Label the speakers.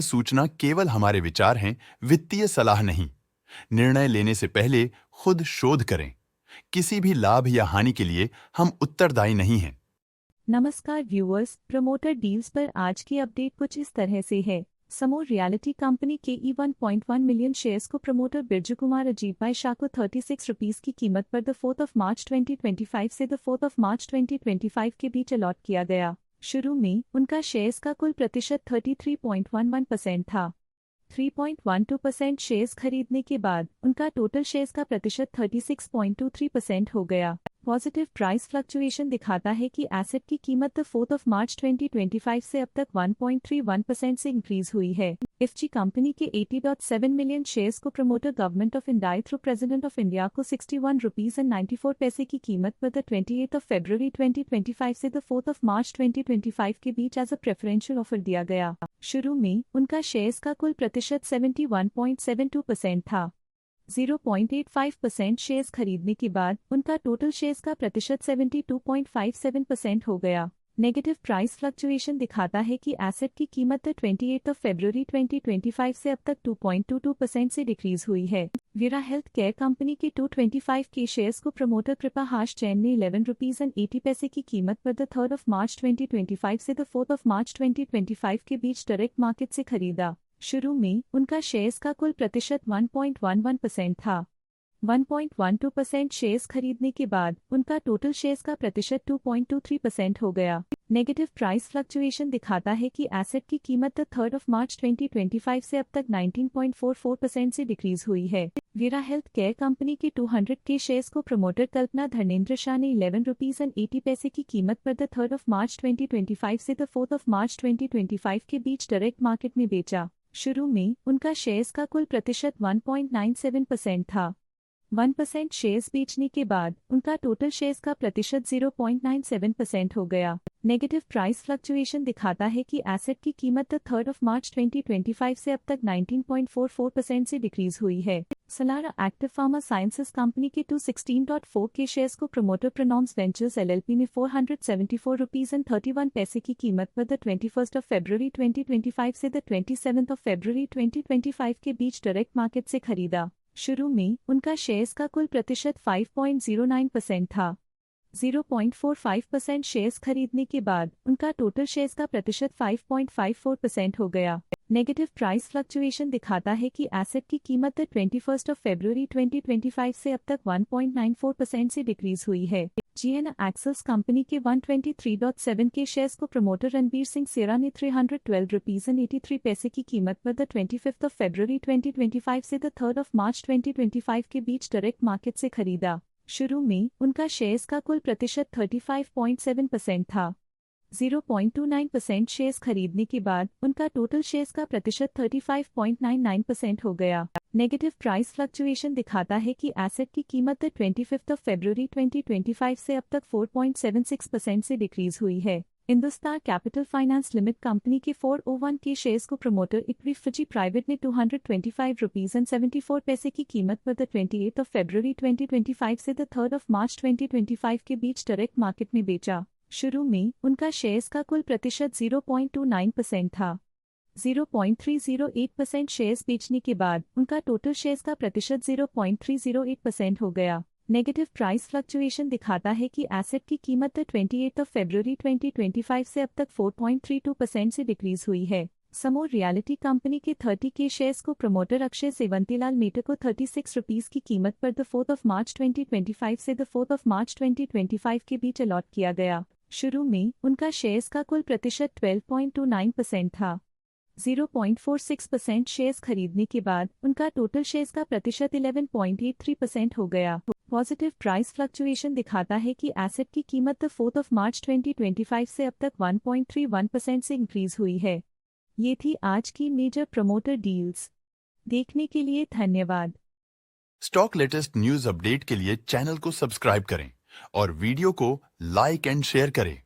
Speaker 1: सूचना केवल हमारे विचार हैं, वित्तीय सलाह नहीं। निर्णय लेने से पहले खुद शोध करें। किसी भी लाभ या हानि के लिए हम उत्तरदायी नहीं हैं।
Speaker 2: नमस्कार व्यूअर्स, प्रमोटर डील्स पर आज की अपडेट कुछ इस तरह से है। समूह रियलिटी कंपनी के 1.1 मिलियन शेयर्स को प्रमोटर बिरजू कुमार अजीत भाई शाह को 36 रुपीस की कीमत पर द 4 मार्च 2025 से द 4 मार्च 2025 के बीच अलॉट किया गया। शुरू में उनका शेयर्स का कुल प्रतिशत 33.11% था। 3.12% शेयर्स खरीदने के बाद उनका टोटल शेयर्स का प्रतिशत 36.23% हो गया। पॉजिटिव प्राइस फ्लक्चुएशन दिखाता है कि एसेट की कीमत 4 मार्च 2025 से अब तक 1.31% से इंक्रीज हुई है। इफ्जी कंपनी के 80.7 मिलियन शेयर्स को promoter government of India through president of India को 61 रुपीस एंड 94 पैसे की कीमत पर 28 फरवरी 2025 से 4 मार्च 2025 के बीच एज अ प्रेफरेंशियल ऑफर दिया गया। शुरू में उनका शेयर्स का कुल प्रतिशत 71.72% था। 0.85% शेयर्स खरीदने के बाद उनका टोटल शेयर्स का प्रतिशत 72.57% हो गया। नेगेटिव प्राइस फ्लक्चुएशन दिखाता है कि एसेट की कीमत 28 फरवरी 2025 से अब तक 2.22% से डिक्रीज हुई है। वीरा हेल्थ केयर कंपनी के 225 के शेयर्स को प्रमोटर कृपा हाश जैन ने 11 रुपीस एंड 80 पैसे की कीमत पर 3 मार्च 2025 से 4 मार्च 2025 के बीच डायरेक्ट मार्केट से खरीदा। शुरू में उनका शेयर्स का कुल प्रतिशत 1.11% था। 1.12% शेयर्स खरीदने के बाद उनका टोटल शेयर्स का प्रतिशत 2.23% हो गया। नेगेटिव प्राइस फ्लक्चुएशन दिखाता है कि एसेट की कीमत 3 मार्च 2025 से अब तक 19.44% से डिक्रीज हुई है। वीरा हेल्थ केयर कंपनी के 200 के शेयर्स को प्रमोटर कल्पना धर्मेंद्र शाह ने 11 रुपीस एंड 80 पैसे की कीमत पर 3 मार्च 2025 से 4 मार्च 2025 के बीच डायरेक्ट मार्केट में बेचा। शुरू में उनका शेयर्स का कुल प्रतिशत 1.97% था। 1% शेयर्स बेचने के बाद उनका टोटल शेयर्स का प्रतिशत 0.97% हो गया। नेगेटिव प्राइस फ्लक्चुएशन दिखाता है कि एसेट की कीमत 3 मार्च 2025 से अब तक 19.44% से डिक्रीज हुई है। सलारा एक्टिव फार्मा साइंसेज कंपनी के 216.4 के शेयर्स को प्रमोटर प्रोनॉम्स वेंचर्स एलएलपी ने 474 रुपीस एंड 31 पैसे की कीमत पर 21 फरवरी 2025 से 27 फरवरी 2025 के बीच डायरेक्ट मार्केट से खरीदा। शुरू में उनका शेयर्स का कुल प्रतिशत 5.09% था। 0.45% शेयर्स खरीदने के बाद उनका टोटल शेयर्स का प्रतिशत 5.54% हो गया। नेगेटिव प्राइस फ्लक्चुएशन दिखाता है कि एसेट की कीमत 21 फरवरी 2025 से अब तक 1.94% से डिक्रीज हुई है। जीएन एक्सेस कंपनी के 123.7 के शेयर्स को प्रमोटर रणबीर सिंह सेरा ने 312 रुपीस एंड 83 पैसे की कीमत पर 25 फरवरी 2025 से 3 मार्च 2025 के बीच डायरेक्ट मार्केट से खरीदा। शुरू में उनका शेयर्स का कुल प्रतिशत 35.7% था। 0.29% शेयर्स खरीदने के बाद उनका टोटल शेयर्स का प्रतिशत 35.99% हो गया। नेगेटिव प्राइस फ्लक्चुएशन दिखाता है कि एसेट की कीमत 25 फरवरी 2025 से अब तक 4.76% से डिक्रीज हुई है। Hindustan capital finance limited company के 401 के शेयर्स को प्रमोटर इक्विटी प्राइवेट ने 225 रुपीस एंड 74 पैसे की कीमत पर 28 फरवरी 2025 से 3 मार्च 2025 के बीच डायरेक्ट मार्केट में बेचा। शुरू में उनका शेयर्स का कुल प्रतिशत 0.29% था। 0.308% शेयर्स बेचने के बाद उनका टोटल शेयर्स का प्रतिशत 0.308% हो गया। नेगेटिव प्राइस फ्लक्चुएशन दिखाता है कि एसेट की कीमत 28 फरवरी 2025 से अब तक 4.32% से डिक्रीज हुई है। समूह रियलिटी कंपनी के 30 के शेयर्स को प्रमोटर अक्षय सेवंतीलाल मेटर को 36 रुपीस की कीमत पर 4 मार्च 2025 से 4 मार्च 2025 के बीच अलॉट किया गया। शुरू में उनका शेयर्स का कुल प्रतिशत 12.29% था। 0.46% शेयर्स खरीदने के बाद उनका टोटल शेयर्स का प्रतिशत 11.83% हो गया। पॉजिटिव प्राइस फ्लक्चुएशन दिखाता है कि एसेट की कीमत 4 मार्च 2025 से अब तक 1.31% से इंक्रीज हुई है। ये थी आज की मेजर प्रमोटर डील्स। देखने के लिए धन्यवाद।
Speaker 1: स्टॉक लेटेस्ट न्यूज अपडेट के लिए चैनल को सब्सक्राइब करें और वीडियो को लाइक एंड शेयर करें।